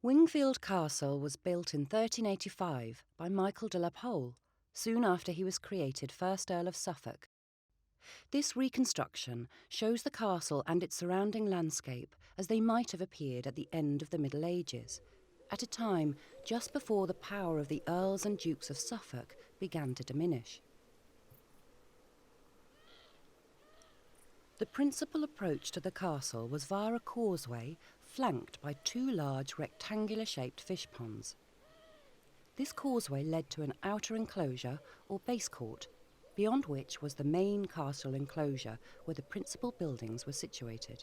Wingfield Castle was built in 1385 by Michael de la Pole, soon after he was created First Earl of Suffolk. This reconstruction shows the castle and its surrounding landscape as they might have appeared at the end of the Middle Ages, at a time just before the power of the Earls and Dukes of Suffolk began to diminish. The principal approach to the castle was via a causeway flanked by two large rectangular-shaped fish ponds. This causeway led to an outer enclosure or base court, beyond which was the main castle enclosure where the principal buildings were situated.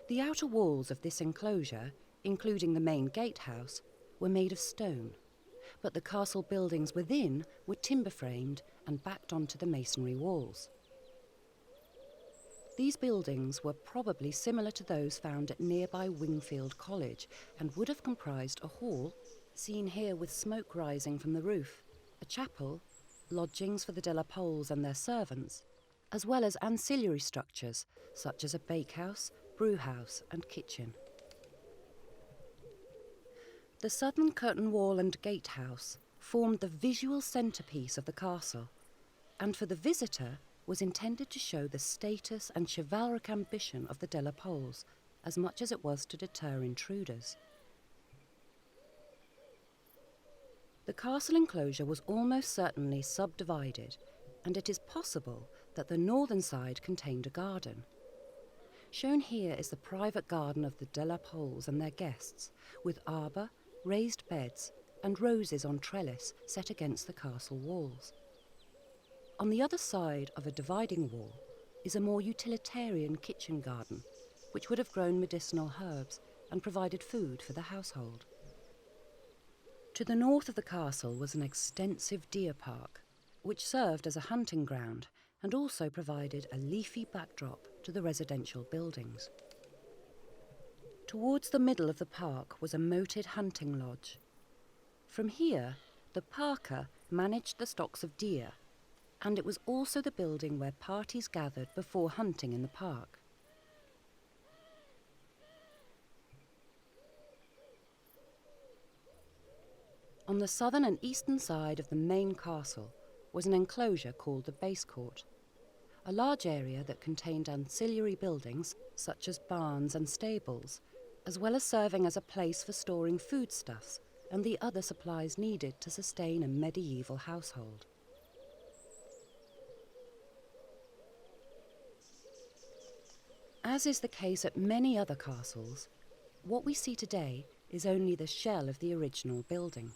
The outer walls of this enclosure, including the main gatehouse, were made of stone, but the castle buildings within were timber-framed and backed onto the masonry walls. These buildings were probably similar to those found at nearby Wingfield College and would have comprised a hall, seen here with smoke rising from the roof, a chapel, lodgings for the de la Poles and their servants, as well as ancillary structures such as a bakehouse, brewhouse and kitchen. The southern curtain wall and gatehouse formed the visual centrepiece of the castle, and for the visitor was intended to show the status and chivalric ambition of the de la Poles, as much as it was to deter intruders. The castle enclosure was almost certainly subdivided, and it is possible that the northern side contained a garden. Shown here is the private garden of the de la Poles and their guests, with arbour, raised beds, and roses on trellis set against the castle walls. On the other side of a dividing wall is a more utilitarian kitchen garden, which would have grown medicinal herbs and provided food for the household. To the north of the castle was an extensive deer park, which served as a hunting ground and also provided a leafy backdrop to the residential buildings. Towards the middle of the park was a moated hunting lodge. From here, the parker managed the stocks of deer, and it was also the building where parties gathered before hunting in the park. On the southern and eastern side of the main castle was an enclosure called the base court, a large area that contained ancillary buildings such as barns and stables, as well as serving as a place for storing foodstuffs and the other supplies needed to sustain a medieval household. As is the case at many other castles, what we see today is only the shell of the original building.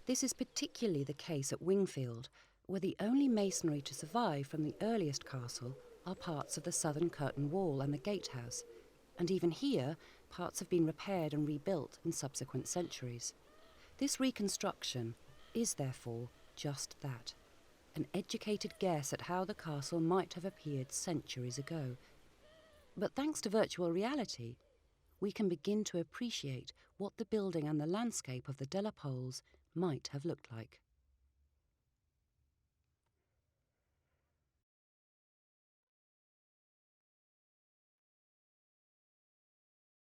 This is particularly the case at Wingfield, where the only masonry to survive from the earliest castle are parts of the southern curtain wall and the gatehouse, and even here parts have been repaired and rebuilt in subsequent centuries. This reconstruction is therefore just that, an educated guess at how the castle might have appeared centuries ago. But thanks to virtual reality, we can begin to appreciate what the building and the landscape of the de la Poles might have looked like.